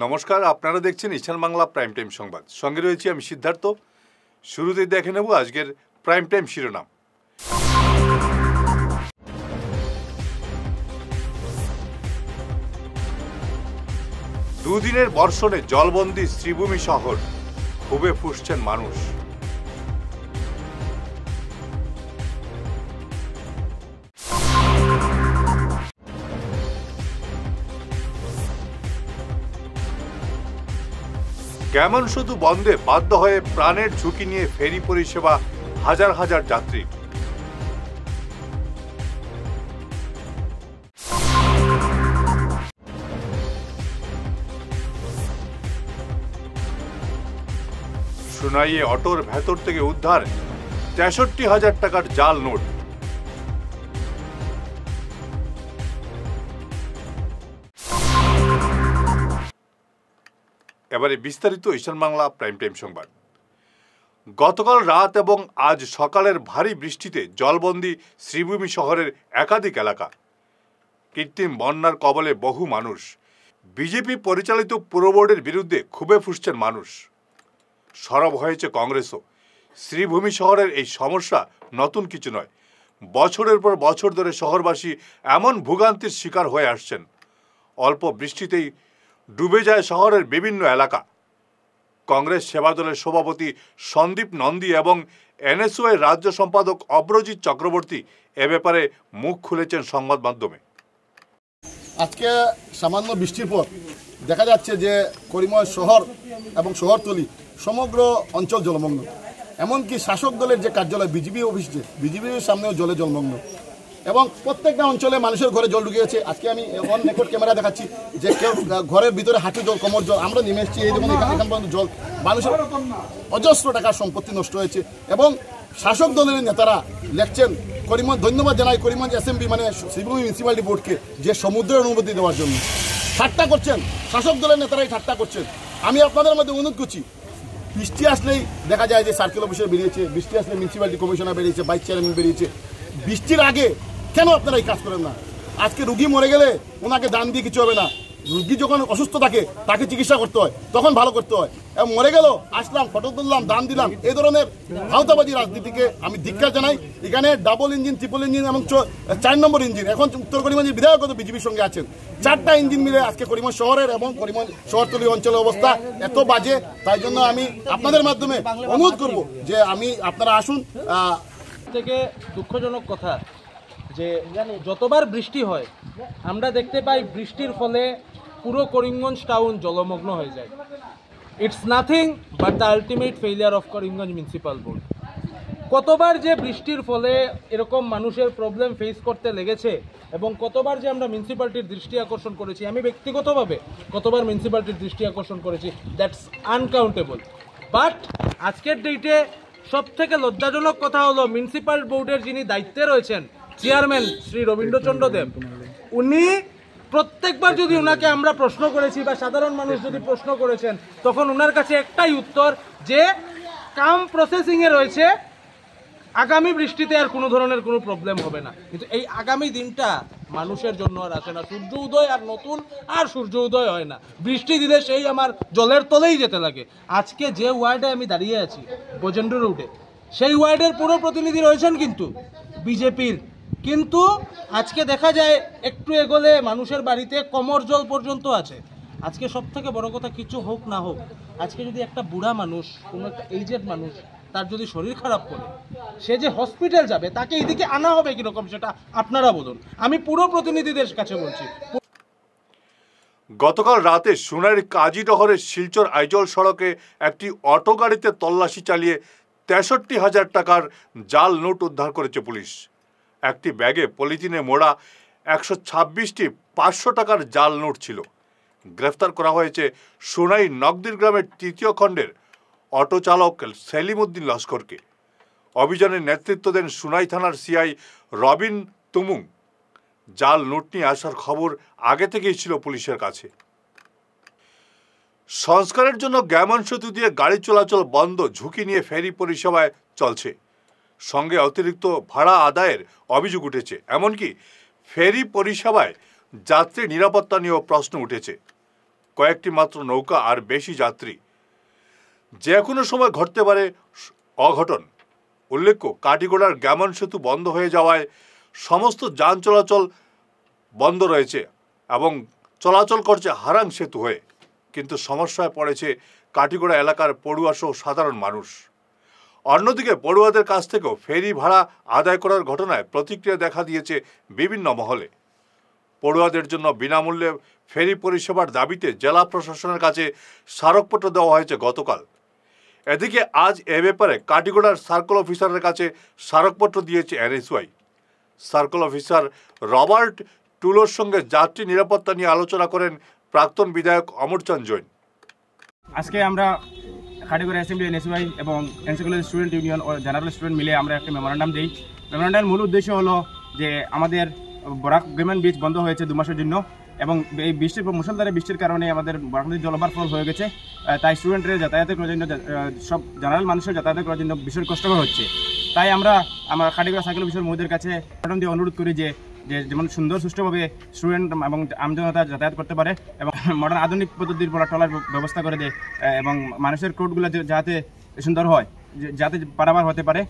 নমস্কার, আপনারা দেখছেন ঈশান বাংলা প্রাইম টাইম সংবাদ। সঙ্গে রয়েছি আমি সিদ্ধার্থ। শুরুতেই দেখে নেব আজকের প্রাইম টাইম শিরোনাম। দুদিনের বর্ষণে জলবন্দী শ্রীভূমি শহর, ক্ষোভে ফুঁসছেন মানুষ। কেমন শুধু বন্ধে বাধ্য হয়ে প্রাণের ঝুঁকি নিয়ে ফেরি পরিষেবা হাজার হাজার যাত্রী। সুনাইয়ে অটোর ভেতর থেকে উদ্ধার ৬৩,০০০ টাকার জাল নোট। এবারে বিস্তারিত ঈশান বাংলা প্রাইম টাইম সংবাদ। গতকাল রাত এবং আজ সকালের ভারী বৃষ্টিতে জলবন্দী শ্রীভূমি শহরের একাধিক এলাকা। কৃত্রিম বন্যার কবলে বহু মানুষ। বিজেপি পরিচালিত পুর বোর্ডের বিরুদ্ধে ক্ষোভে ফুঁসছেন মানুষ। সরব হয়েছে কংগ্রেসও। শ্রীভূমি শহরের এই সমস্যা নতুন কিছু নয়। বছরের পর বছর ধরে শহরবাসী এমন ভোগান্তির শিকার হয়ে আসছেন। অল্প বৃষ্টিতেই ডুবে যায় শহরের বিভিন্ন এলাকা। কংগ্রেস সেবাদলের সভাপতি সন্দীপ নন্দী এবং এনএসইউ এর রাজ্য সম্পাদক অব্রজিৎ চক্রবর্তী এ ব্যাপারে মুখ খুলেছেন সংবাদ মাধ্যমে। আজকে সামান্য বৃষ্টির পর দেখা যাচ্ছে যে করিমগঞ্জ শহর এবং শহরতলি সমগ্র অঞ্চল জলমগ্ন। এমনকি শাসক দলের যে কার্যালয় বিজেপি অফিস, বিজেপির সামনেও জলে জলমগ্ন এবং প্রত্যেকটা অঞ্চলে মানুষের ঘরে জল ঢুকিয়েছে। আজকে আমি অন রেকর্ড ক্যামেরা দেখাচ্ছি যে কেউ ঘরের ভিতরে হাঁটু জল, কোমর জল। আমরা নেমে এসেছি, এই দেখুন এখান পর্যন্ত জল। মানুষের অজস্র টাকার সম্পত্তি নষ্ট হয়েছে এবং শাসক দলের নেতারা লেখছেন করিমগঞ্জ, ধন্যবাদ জানাই করিমগঞ্জ এসএমপি মানে শ্রীভূমি মিউনিসিপ্যালিটি বোর্ডকে যে সমুদ্রের অনুমতি দেওয়ার জন্য। ঠাট্টা করছেন, শাসক দলের নেতারাই ঠাট্টা করছেন। আমি আপনাদের মধ্যে অনুরোধ করছি, বৃষ্টি আসলেই দেখা যায় যে সার্কেল অফিসার বেরিয়েছে, বৃষ্টি আসলে মিউনিসিপ্যালিটি কমিশনার বেরিয়েছে, ভাইস চেয়ারম্যান বেরিয়েছে। বৃষ্টির আগে কেন আপনারা এই কাজ করেন না? আজকে রুগী মরে গেলে ওনাকে দান দিয়ে কিছু হবে না। রুগী যখন অসুস্থ থাকে তাকে চিকিৎসা করতে হয়, তখন ভালো করতে হয়। এবং মরে গেল আসলাম, ফটো তুললাম, দান দিলাম, এই ধরনের ভাওতাবাজি রাজনীতিকে আমি ধিক্কার জানাই। এখানে ডাবল ইঞ্জিন, ট্রিপল ইঞ্জিন এবং 4 নম্বর ইঞ্জিন, এখন উত্তর করিমগঞ্জের বিধায়ক বিজেপির সঙ্গে আছেন। 4টা ইঞ্জিন মিলে আজকে করিমগঞ্জ শহরের এবং করিমগঞ্জ শহরতলি অঞ্চলের অবস্থা এত বাজে। তাই জন্য আমি আপনাদের মাধ্যমে অনুরোধ করব যে আপনারা আসুন। থেকে দুঃখজনক কথা যে যতবার বৃষ্টি হয় আমরা দেখতে পাই বৃষ্টির ফলে পুরো করিমগঞ্জ টাউন জলমগ্ন হয়ে যায়। It's nothing but the ultimate failure of Karimganj municipal board. কতবার যে বৃষ্টির ফলে এরকম মানুষের প্রবলেম ফেস করতে লেগেছে এবং কতবার যে আমরা মিউনিসিপ্যালিটির দৃষ্টি আকর্ষণ করেছি, আমি ব্যক্তিগতভাবে কতবার মিউনিসিপ্যালিটির দৃষ্টি আকর্ষণ করেছি, দ্যাটস আনকাউন্টেবল। বাট আজকের ডেটে সব থেকে লজ্জাজনক কথা হলো মিউনিসিপ্যাল বোর্ডের যিনি দায়িত্বে রয়েছেন চেয়ারম্যান শ্রী রবীন্দ্রচন্দ্র দেব, উনি প্রত্যেকবার যদি ওনাকে আমরা প্রশ্ন করেছি বা সাধারণ মানুষ যদি প্রশ্ন করেছেন, তখন ওনার কাছে একটাই উত্তর যে কাম প্রসেসিংয়ে রয়েছে, আগামী বৃষ্টিতে আর কোনো ধরনের কোনো প্রবলেম হবে না। কিন্তু এই আগামী দিনটা মানুষের জন্য আর আসে না। সূর্য উদয় আর নতুন আর সূর্য উদয় হয় না। বৃষ্টি দিলে সেই আমার জলের তলেই যেতে লাগে। আজকে যে ওয়ার্ডে আমি দাঁড়িয়ে আছি বজেন্দ্র রোডে, সেই ওয়ার্ডের পুরো প্রতিনিধি রয়েছেন কিন্তু বিজেপির। কিন্তু আজকে দেখা যায় একটু এগোলে মানুষের বাড়িতে কোমর জল পর্যন্ত আছে। আজকে সব থেকে বড় কথা, কিছু হোক না হোক, আজকে যদি একটা বুড়া মানুষ, কোনো একটা এজেড মানুষ, তার যদি শরীর খারাপ করে সে যে হসপিটাল যাবে, তাকে এইদিকে আনা হবে কিরকম সেটা আপনারা বলুন। আমি পুরো প্রতিনিধিদের কাছে বলছি। গতকাল রাতে সোনাইর কাজীডহরের শিলচর আইজল সড়কে একটি অটো গাড়িতে তল্লাশি চালিয়ে ৬৩,০০০ টাকার জাল নোট উদ্ধার করেছে পুলিশ। একটি ব্যাগে পলিথিনে মোড়া ১২৬টি ৫০০ টাকার জাল নোট ছিল। গ্রেফতার করা হয়েছে সোনাই নগদির গ্রামের ৩য় খণ্ডের অটো চালক সেলিম উদ্দিন লস্করকে। অভিযানের নেতৃত্ব দেন সোনাই থানার সিআই রবিন তুমুং। জাল নোট নিয়ে আসার খবর আগে থেকেই ছিল পুলিশের কাছে। সংস্কারের জন্য গ্যামন সেতু দিয়ে গাড়ি চলাচল বন্ধ, ঝুঁকি নিয়ে ফেরি পরিষেবায় চলছে। সঙ্গে অতিরিক্ত ভাড়া আদায়ের অভিযোগ উঠেছে। এমনকি ফেরি পরিষেবায় যাত্রী নিরাপত্তা নিয়েও প্রশ্ন উঠেছে। কয়েকটি মাত্র নৌকা আর বেশি যাত্রী। যে কোনো সময় ঘটতে পারে অঘটন। উল্লেখ্য, কাটিগড়ার গ্যামন সেতু বন্ধ হয়ে যাওয়ায় সমস্ত যান চলাচল বন্ধ রয়েছে এবং চলাচল করছে হারাং সেতু হয়ে। কিন্তু সমস্যায় পড়েছে কাটিগড়া এলাকার পড়ুয়া সহ সাধারণ মানুষ। অন্যদিকে পড়ুয়াদের কাছ থেকেও ফেরি ভাড়া আদায় করার ঘটনায় প্রতিক্রিয়া দেখা দিয়েছে বিভিন্ন মহলে। পড়ুয়াদের জন্য বিনামূল্যে ফেরি পরিষেবার দাবিতে জেলা প্রশাসনের কাছে স্মারকপত্র দেওয়া হয়েছে গতকাল। এদিকে আজ এ ব্যাপারে কাটিগড়ার সার্কেল অফিসারের কাছে স্মারকপত্র দিয়েছে এনএসওয়াই। সার্কেল অফিসার রবার্ট টুলোর সঙ্গে যাত্রী নিরাপত্তা নিয়ে আলোচনা করেন প্রাক্তন বিধায়ক অমরচাঁদ জৈন। আজকে আমরা কাটিগড়া অ্যাসেম্বলি এনএসওয়াই এবং এনসিকুলার স্টুডেন্ট ইউনিয়ন ও জেনারেল স্টুডেন্ট মিলে আমরা একটা মেমোরান্ডাম দিই। মেমোরান্ডামের মূল উদ্দেশ্য হলো যে আমাদের বরাক গ্রামীণ ব্রিজ বন্ধ হয়েছে 2 মাসের জন্য এবং এই মুষলধারে বৃষ্টির কারণে আমাদের বরাক নদীর জল ওভারফ্লো হয়ে গেছে। তাই স্টুডেন্টের যাতায়াতের করার জন্য, সব জেনারেল মানুষের যাতায়াত করার জন্য ভীষণ কষ্টকর হচ্ছে। তাই আমরা আমার কাটিগড়া সাইকেল অফিসার মহোদয়ের কাছে দিয়ে অনুরোধ করি যে যেমন সুন্দর সুষ্ঠুভাবে স্টুডেন্ট এবং আমজনতা যাতায়াত করতে পারে এবং মডার্ন আধুনিক পদ্ধতির বড় ট্রলার ব্যবস্থা করে দেয় এবং মানুষের কোর্টগুলো যাতে সুন্দর হয়, যাতে পারাবার হতে পারে।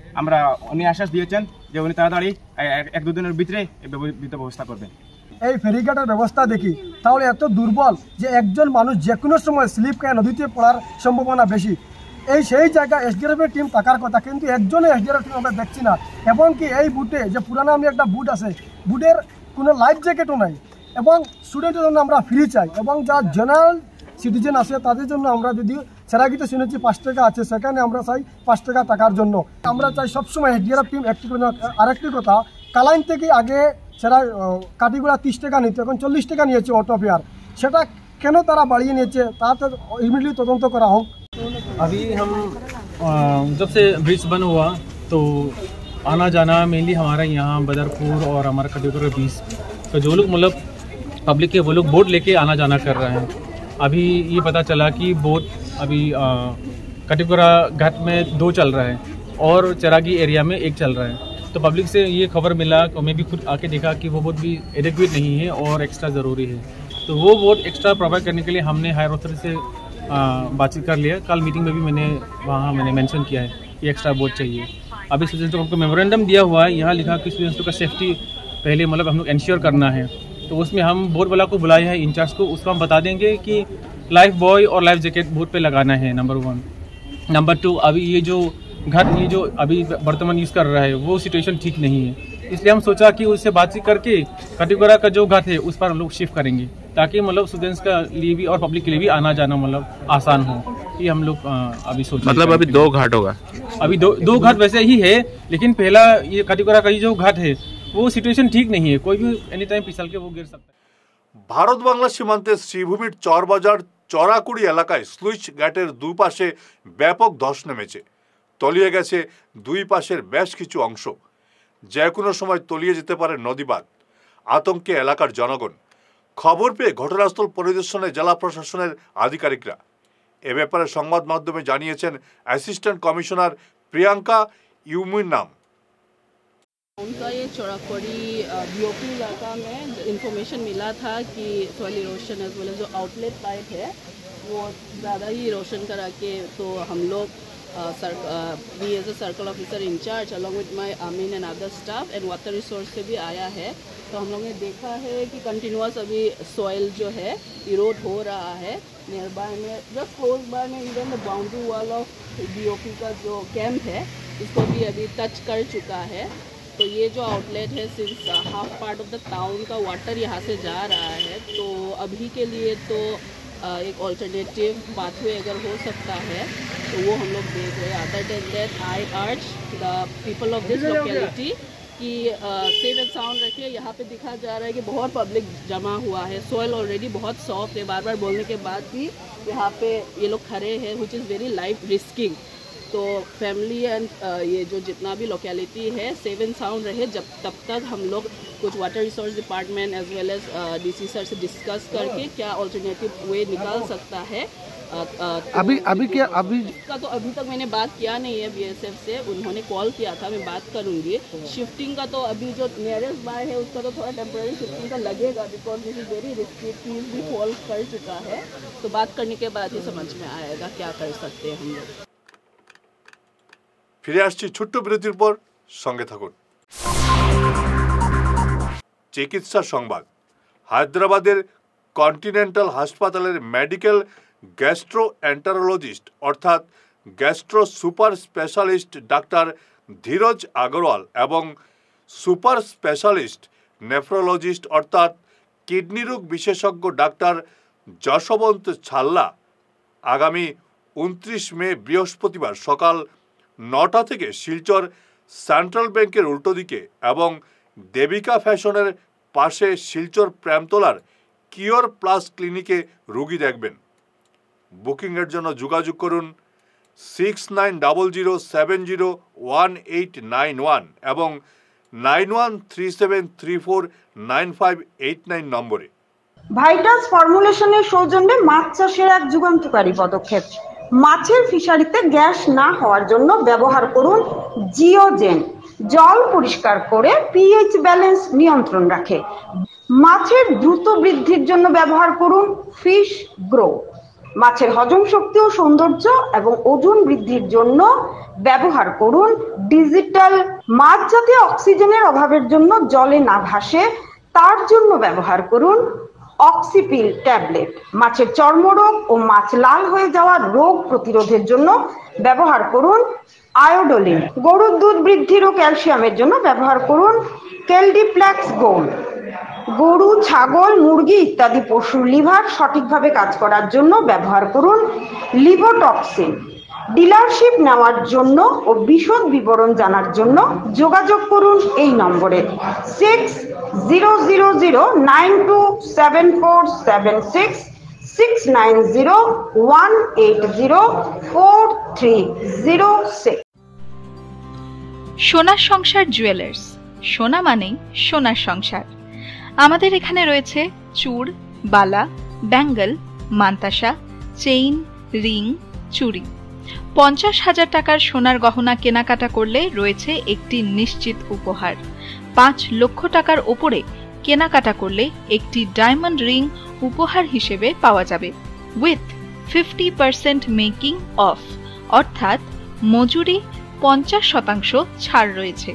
উনি আশ্বাস দিয়েছেন যে উনি তাড়াতাড়ি 1-2 দিনের ভিতরে ব্যবস্থা করবেন। এই ফেরিঘাটের ব্যবস্থা দেখি তাহলে এত দুর্বল যে একজন মানুষ যে কোনো সময় স্লিপ খেয়ে নদীতে পড়ার সম্ভাবনা বেশি। সেই জায়গায় এসডিআরএফের টিম থাকার কথা, কিন্তু একজনও এসডিআরএফ টিম আমরা দেখছি না। এবং কি এই বুটে যে পুরানো আমি একটা বুট আছে, বুটের কোনো লাইফ জ্যাকেটও নাই এবং স্টুডেন্টের জন্য আমরা ফ্রি চাই এবং যা জেনারেল সিটিজেন আছে তাদের জন্য আমরা যদি সেরাগিতে শুনেছি 5 টাকা আছে, সেখানে আমরা চাই 5 টাকা টাকার জন্য। আমরা চাই সবসময় এসডিআরএফ টিম অ্যাক্টিভ। আরেকটি কথা, কালাইন থেকে আগে সেরা কাটিগড়া 30 টাকা নিত, এখন 40 টাকা নিয়েছে অটো ফেয়ার। সেটা কেন তারা বাড়িয়ে নিয়েছে তাতে ইমিডিয়েটলি তদন্ত করা হোক। अभी हम जब से ब्रिज बन हुआ तो आना जाना मेनली हमारा यहाँ बदरपुर और हमारा कटिगड़ा बीच तो जो लोग मतलब पब्लिक के वो लोग बोट लेके आना जाना कर रहे हैं। अभी ये पता चला कि बोट अभी कटिगड़ा घाट में 2 चल रहा है और चरागी एरिया में 1 चल रहा है। तो पब्लिक से ये खबर मिला और मैं भी खुद आके देखा कि वो बोट भी एडिक्वेट नहीं है और एक्स्ट्रा ज़रूरी है। तो वो बोट एक्स्ट्रा प्रोवाइड करने के लिए हमने हायर अथॉरिटी से बातचीत कर लिया। कल मीटिंग में भी मैंने मेंशन किया है कि एक्स्ट्रा बोट चाहिए। अभी स्टूडेंट्स को मेमोरेंडम दिया हुआ है, यहाँ लिखा कि स्टूडेंट्स का सेफ्टी पहले मतलब हम लोग इंश्योर करना है। तो उसमें हम बोट वाला को बुलाया है, इंचार्ज को, उसको हम बता देंगे कि लाइफ बॉय और लाइफ जैकेट बोट पे लगाना है, नंबर 1। नंबर 2, अभी ये जो घाट ये जो अभी वर्तमान यूज़ कर रहा है वो सिचुएशन ठीक नहीं है, इसलिए हम सोचा कि उससे बातचीत करके कटिगड़ा का जो घाट है उस पर हम लोग शिफ्ट करेंगे ताकि मतलब स्टूडेंट्स का लिए भी और पब्लिक के लिए भी आना जाना मतलब आसान हो। ये हम लोग अभी सोच मतलब अभी 2 घाट होगा। अभी दो घाट वैसे ही है, लेकिन पहला ये कटिगड़ा का जो घाट है वो सिचुएशन ठीक नहीं है, कोई भी एनी टाइम फिसल के वो गिर सकता है। ভারত বাংলা সীমান্তে শ্রীভূমির চরবাজার চরাকুড়ি এলাকায় স্লুইস গেটের দুপাশে ব্যাপক ধস নেমেছে। তলিয়ে গেছে 2 পাশের বেশ কিছু অংশ। যে কোনো সময় তলিয়ে যেতে পারে নদীবাঁধ। আতঙ্কে এলাকার জনগণ। খবর পেয়ে ঘটনাস্থল পরিদর্শনে জেলা প্রশাসনের আধিকারিকরা। এ ব্যাপারে সংবাদ মাধ্যমে জানিয়েছেন অ্যাসিস্ট্যান্ট কমিশনার প্রিয়াঙ্কা ইউমিনাম। उनका ये चौराकोड़ी बीओपी इलाका में इंफॉर्मेशन मिला था कि soil erosion as well as जो आउटलेट पाइप है वो ज़्यादा ही इरोशन करा के, तो हम लोग we as a circle officer incharge along with my amin and other staff and water resource से भी आया है। तो हम लोग ने देखा है कि कंटिन्यूस अभी सॉइल जो है इरोड हो रहा है नियर बाय में, जस्ट क्लोज बाय में even the boundary wall of BOP का जो कैंप है इसको भी अभी टच कर चुका है। तो ये जो आउटलेट है since half part of the town का वाटर यहाँ से जा रहा है, तो अभी के लिए तो एक ऑल्टरनेटिव पाथवे अगर हो सकता है तो वो हम लोग देख रहे हैं। Other than that I urge the people of this locality कि सेफ एंड साउंड रखिए। यहाँ पे दिखा जा रहा है कि बहुत पब्लिक जमा हुआ है, सॉइल ऑलरेडी बहुत सॉफ्ट है, बार बार बोलने के बाद भी यहाँ पे ये लोग खड़े हैं which is very life risking. तो फैमिली एंड ये जो जितना भी लोकेलिटी है सेफ एंड साउंड रहे, जब तब तक हम लोग कुछ water resource department as well as DC sir से डिस्कस करके क्या ऑल्टरनेटिव वे निकाल सकता है इसका तो अभी तक मैंने बात किया नहीं है बीएसएफ से, उन्होंने कॉल किया था, मैं बात करूंगी। शिफ्टिंग का तो अभी जो नियरेस्ट बाय है उसका तो थोड़ा टेम्पररी शिफ्टिंग का लगेगा, because this is very risky, fees भी फॉल कर चुका है, तो बात करने के बाद ही समझ में आएगा क्या कर सकते हैं हम लोग। ফিরে আসছি ছোট্ট বিরতির পর, সঙ্গে থাকুন। চিকিৎসা সংবাদ। হায়দ্রাবাদের কন্টিনেন্টাল হাসপাতালের মেডিকেল গ্যাস্ট্রোএন্টারোলজিস্ট অর্থাৎ gastro super specialist doctor Dheeraj Agarwal এবং সুপার স্পেশালিস্ট নেফ্রোলজিস্ট অর্থাৎ কিডনি রোগ বিশেষজ্ঞ ডাক্তার যশবন্ত ছাল্লা আগামী 29 মে বৃহস্পতিবার সকাল 9টা থেকে শিলচর সেন্ট্রাল ব্যাংকের উল্টো দিকে এবং দেবিকা ফ্যাশনের পাশে শিলচর প্রেমতলার কিওর প্লাস ক্লিনিকে রোগী দেখবেন। বুকিংয়ের জন্য যোগাযোগ করুন 6900701891 এবং 9137349589 নম্বরে। ভাইটাস ফর্মুলেশনের সৌজন্যে মাছ চাষের এক যুগান্তকারী পদক্ষেপ। মাছের ফিশারিতে গ্যাস না হওয়ার জন্য ব্যবহার করুন জিওজেন। জল পরিষ্কার করে পিএইচ ব্যালেন্স নিয়ন্ত্রণ রাখে। মাছের দ্রুত বৃদ্ধির জন্য ব্যবহার করুন ফিশ গ্রো। মাছের হজম শক্তি ও সৌন্দর্য এবং ওজন বৃদ্ধির জন্য ব্যবহার করুন ডিজিটাল। মাছ যাতে অক্সিজেনের অভাবের জন্য জলে না ভাসে তার জন্য ব্যবহার করুন অক্সিপিল ট্যাবলেট। মাছের চর্মরোগ ও মাছ লাল হয়ে যাওয়া রোগ প্রতিরোধের জন্য ব্যবহার করুন আয়োডোলিন। গরুর দুধ বৃদ্ধির ও ক্যালসিয়ামের জন্য ব্যবহার করুন কেলডিপ্লেক্স গোল্ড। গরু, ছাগল, মুরগি ইত্যাদি পশুর লিভার সঠিকভাবে কাজ করার জন্য ব্যবহার করুন লিভোটক্সিন। ডিলারশিপ নেওয়ার জন্য ও বিশদ বিবরণ জানার জন্য যোগাযোগ করুন এই নম্বরে 6000927476 6901804306। সোনার সংসার জুয়েলার্স, সোনা মানেই সোনার সংসার। আমাদের এখানে রয়েছে চূড়, বালা, ব্যাঙ্গল, মান্তাসা, চেইন, রিং, চুড়ি। 50,000 টাকার সোনার গহনা কেনাকাটা করলে রয়েছে একটি নিশ্চিত উপহার। 5 লক্ষ টাকার ওপরে কেনাকাটা করলে একটি ডায়মন্ড রিং উপহার হিসেবে পাওয়া যাবে উইথ 50% মেকিং অফ, অর্থাৎ মজুরি 50% ছাড় রয়েছে।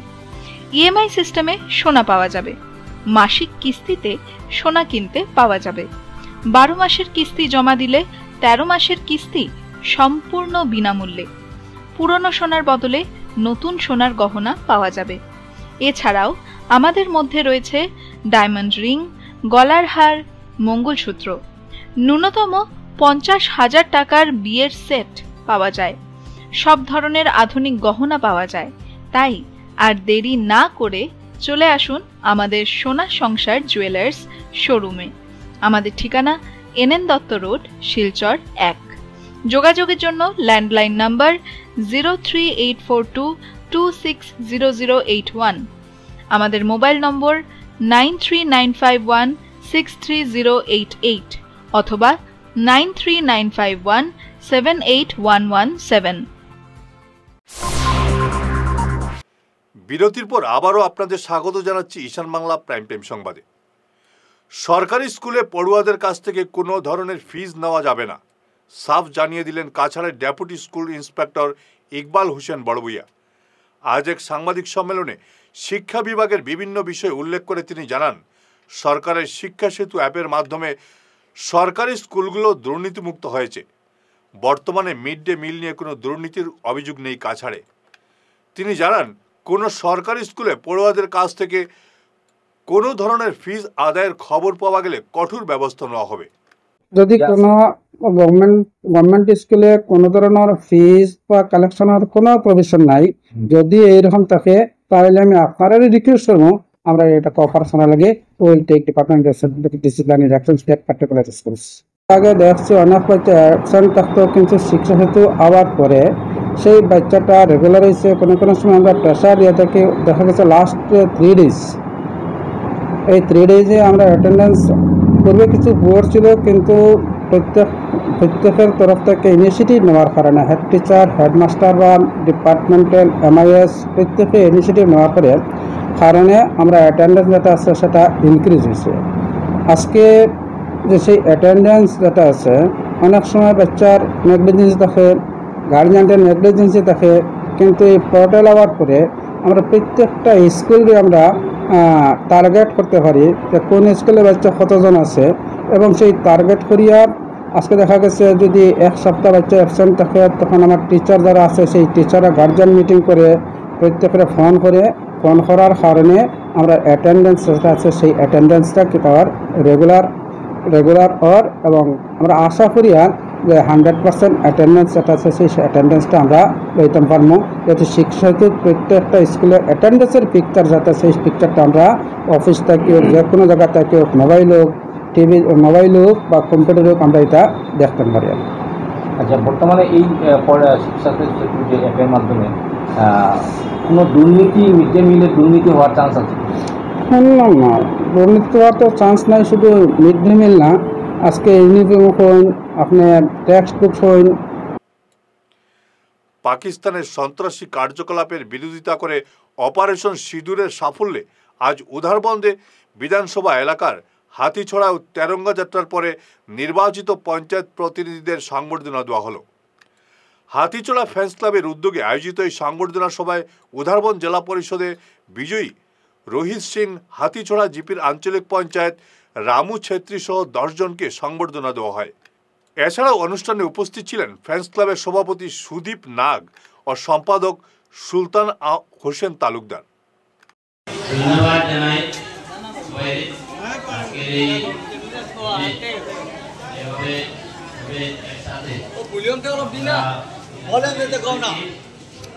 ইএমআই সিস্টেমে সোনা পাওয়া যাবে। মাসিক কিস্তিতে সোনা কিনতে পাওয়া যাবে। 12 মাসের কিস্তি জমা দিলে 13 মাসের কিস্তি সম্পূর্ণ বিনামূল্যে। পুরনো সোনার বদলে নতুন সোনার গহনা পাওয়া যাবে। এছাড়াও আমাদের মধ্যে রয়েছে ডায়মন্ড রিং, গলার হার, মঙ্গলসূত্র। ন্যূনতম 50,000 টাকার বিয়ের সেট পাওয়া যায়। সব ধরনের আধুনিক গহনা পাওয়া যায়। তাই আর দেরি না করে চলে আসুন আমাদের সোনা সংসার জুয়েলার্স শোরুমে। আমাদের ঠিকানা NN দত্ত রোড, শিলচর 1। যোগাযোগের জন্য ল্যান্ডলাইন নাম্বার 03842260081, আমাদের মোবাইল নম্বর 9395163088 অথবা 9395178117। বিরতির পর আবারও আপনাদের স্বাগত জানাচ্ছি ঈশান বাংলা প্রাইম টাইম সংবাদে। সরকারি স্কুলে পড়ুয়াদের কাছ থেকে কোনো ধরনের ফিজ নেওয়া যাবে না, সাফ জানিয়ে দিলেন কাছাড়ের deputy school inspector Iqbal Hossain Barbhuiya. আজ এক সাংবাদিক সম্মেলনে শিক্ষা বিভাগের বিভিন্ন বিষয় উল্লেখ করে তিনি জানান, সরকারের শিক্ষা সেতু অ্যাপের মাধ্যমে সরকারি স্কুলগুলো দুর্নীতিমুক্ত হয়েছে। বর্তমানে মিড ডে মিল নিয়ে কোনো দুর্নীতির অভিযোগ নেই কাছাড়ে। তিনি জানান, কোনো সরকারি স্কুলে পড়ুয়াদের কাছ থেকে কোনো ধরনের ফিজ আদায়ের খবর পাওয়া গেলে কঠোর ব্যবস্থা নেওয়া হবে। যদি কোনো গভর্নমেন্ট স্কুলে কোনো ধরনের ফিজ বা কালেকশনের কোনো প্রভিশন নাই, যদি এইরকম থাকে তাহলে আমি আপনারই রিকোয়েস্ট করবো, আমরা এটা কোঅপারেশন লাগে will take department disciplinary action take particular schools. আগে দেখছি অনেক বাচ্চা অ্যাবসেন্ট থাকতো, কিন্তু শিক্ষা হেতু আবার পরে সেই বাচ্চাটা রেগুলার হয়েছে। কোনো কোনো সময় আমরা প্রেশার দিয়ে থাকি, দেখা গেছে লাস্ট 3 ডেজ, এই 3 ডেজে আমরা অ্যাটেন্ডেন্স পূর্বে কিছু বোর্ড ছিল, কিন্তু প্রত্যেক প্রত্যেকের তরফ থেকে ইনিশিয়েটিভ নেওয়ার কারণে হেড টিচার হেডমাস্টার বা ডিপার্টমেন্টাল MIS প্রত্যেকে ইনিশিয়েটিভ নেওয়ার পরে কারণে আমরা অ্যাটেন্ডেন্স যেটা আছে সেটা ইনক্রিজ হয়েছে। আজকে যে সেই অ্যাটেন্ডেন্স যেটা আছে অনেক সময় বাচ্চার নেগলিজেন্সি থাকে, গার্জিয়ানদের নেগলিজেন্সি থাকে, কিন্তু এই পোর্টাল আওয়ার পরে আমরা প্রত্যেকটা স্কুলকে আমরা টার্গেট করতে পারি যে কোন স্কুলে বাচ্চা কতজন আছে, এবং সেই টার্গেট করিয়া আজকে দেখা গেছে যদি এক সপ্তাহ বাচ্চা অ্যাবসেন্ট থাকে তখন আমার টিচার যারা আছে সেই টিচাররা গার্জিয়ান মিটিং করে প্রত্যেকের ফোন করার কারণে আমরা অ্যাটেন্ডেন্স যেটা আছে সেই অ্যাটেন্ডেন্সটা কি পাওয়ার রেগুলার হওয়ার, এবং আমরা আশা করি যে 100% অ্যাটেন্ডেন্স যেটা আছে সেই অ্যাটেন্ডেন্সটা আমরা লইতে পারবো, যাতে শিক্ষক প্রত্যেকটা স্কুলের অ্যাটেন্ডেন্সের পিকচার যাতে সেই পিকচারটা আমরা অফিস থেকে যে কোনো জায়গা থেকে মোবাইল হোক, টিভি মোবাইল হোক বা কম্পিউটার হোক আমরা এটা দেখতে পারি। আচ্ছা, বর্তমানে এই শিক্ষা যে অ্যাপের মাধ্যমে কোনো দুর্নীতি, মিড ডে মিলের দুর্নীতি হওয়ার চান্স আছে? না, দুর্নীতি হওয়ার তো চান্স নাই। শুধু মিড ডে মিল না, আজকে ইউনিফর্ম হইন, আপনার টেক্সট বুক হইন। পাকিস্তানের সন্ত্রাসী কার্যকলাপের বিরোধিতা করে অপারেশন সিঁদুরের সাফল্যে আজ উধারবন্দে বিধানসভা এলাকার হাতিছড়া ও তেরঙ্গা যাত্রার পরে নির্বাচিত পঞ্চায়েত প্রতিনিধিদের সংবর্ধনা দেওয়া হলো। হাতিছড়া ফ্যান্স ক্লাবের উদ্যোগে আয়োজিত এই সংবর্ধনা সভায় উধারবন্দ জেলা পরিষদে বিজয়ী রোহিত সিং, হাতিছড়া জিপির আঞ্চলিক পঞ্চায়েত রামু ছেত্রী সহ 10 জনকে সংবর্ধনা দেওয়া হয়। এছাড়াও অনুষ্ঠানে উপস্থিত ছিলেন ফ্যান্স ক্লাবের সভাপতি সুদীপ নাগ ও সম্পাদক সুলতান হোসেন তালুকদার। ধন্যবাদ জানাই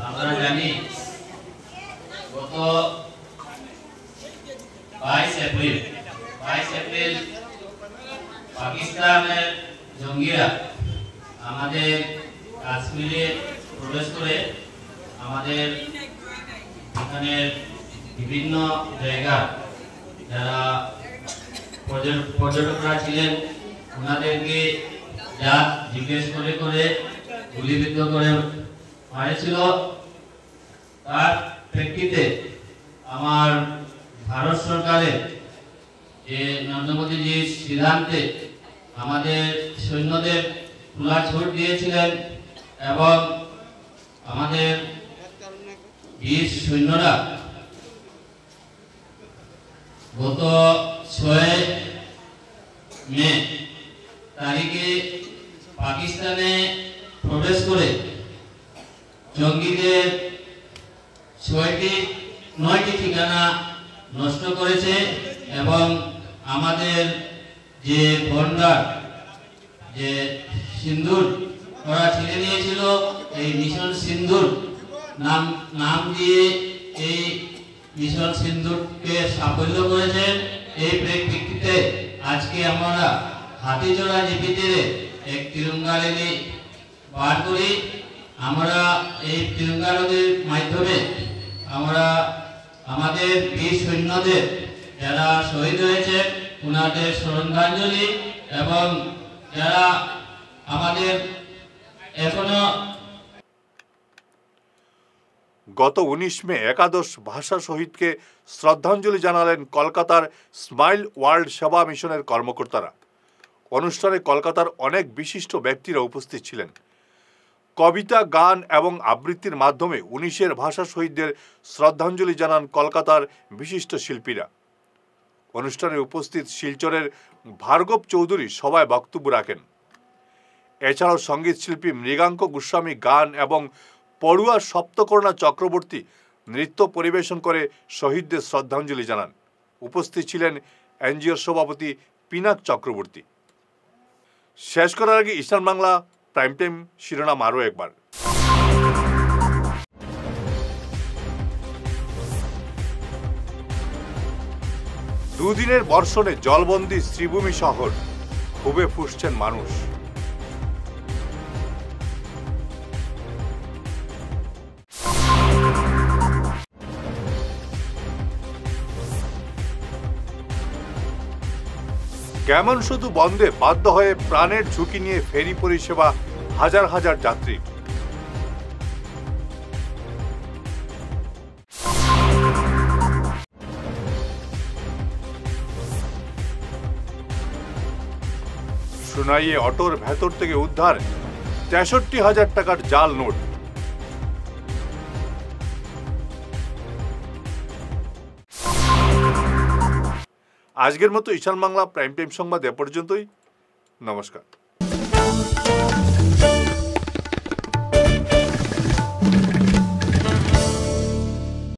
আমরা জানি গত 22 এপ্রিল পাকিস্তানের জঙ্গিরা আমাদের কাশ্মীরে প্রবেশ করে আমাদের এখানে বিভিন্ন জায়গা যারা পর্যটকরা ছিলেন ওনাদেরকে যা জিজ্ঞেস করে গুলিবিদ্ধ করে মারেছিল। তার প্রেক্ষিতে আমার ভারত সরকারের যে নরেন্দ্র মোদীজির সিদ্ধান্তে আমাদের সৈন্যদের খোলা ছুট দিয়েছিলেন এবং আমাদের বীর সৈন্যরা গত 6 মে তারিখে পাকিস্তানে প্রবেশ করে জঙ্গিদের 9টি ঠিকানা নষ্ট করেছে এবং আমাদের যে বন্ডার যে সিন্দুর ওরা ছিঁড়ে নিয়েছিল এই মিশন সিন্দুর নাম দিয়ে এই মিশন সিন্দুরকে সাফল্য করেছেন। এই প্রেক্ষিতে আজকে আমরা হাতিছড়া জিপিতে এক তিরঙ্গা র্যালি বার করি। আমরা এই তিরঙ্গা র্যালির মাধ্যমে আমরা আমাদের বীর সৈন্যদের যারা শহীদ হয়েছে ওনাদের শ্রদ্ধাঞ্জলি এবং যারা আমাদের এখনো গত 19 মে একাদশ ভাষা শহীদকে শ্রদ্ধাঞ্জলি জানালেন কলকাতার স্মাইল ওয়ার্ল্ড সেবা মিশনের কর্মকর্তারা। অনুষ্ঠানে কলকাতার অনেক বিশিষ্ট ব্যক্তিরা উপস্থিত ছিলেন। কবিতা, গান এবং আবৃত্তির মাধ্যমে 19-এর ভাষা শহীদদের শ্রদ্ধাঞ্জলি জানান কলকাতার বিশিষ্ট শিল্পীরা। অনুষ্ঠানে উপস্থিত শিলচরের ভার্গব চৌধুরী সভায় বক্তব্য রাখেন। এছাড়াও সঙ্গীত শিল্পী মৃগাঙ্ক গোস্বামী গান এবং পড়ুয়া সপ্তকর্ণা চক্রবর্তী নৃত্য পরিবেশন করে শহীদদের শ্রদ্ধাঞ্জলি জানান। উপস্থিত ছিলেন এনজিওর সভাপতি পিনাক চক্রবর্তী। শেষ করার আগে ঈশান বাংলা প্রাইম টাইম শিরোনাম আরও একবার। দুদিনের বর্ষণে জলবন্দী শ্রীভূমি শহর, ক্ষোভে ফুঁসছেন মানুষ। কেমন শুধু বন্ধে বাধ্য হয়ে প্রাণের ঝুঁকি নিয়ে ফেরি পরিষেবা হাজার হাজার যাত্রী। সোনাইয়ে অটোর ভেতর থেকে উদ্ধার ৬৩,০০০ টাকার জাল নোট। আজকের মতো ঈশান বাংলা প্রাইম টাইম সংবাদ এ পর্যন্তই। নমস্কার।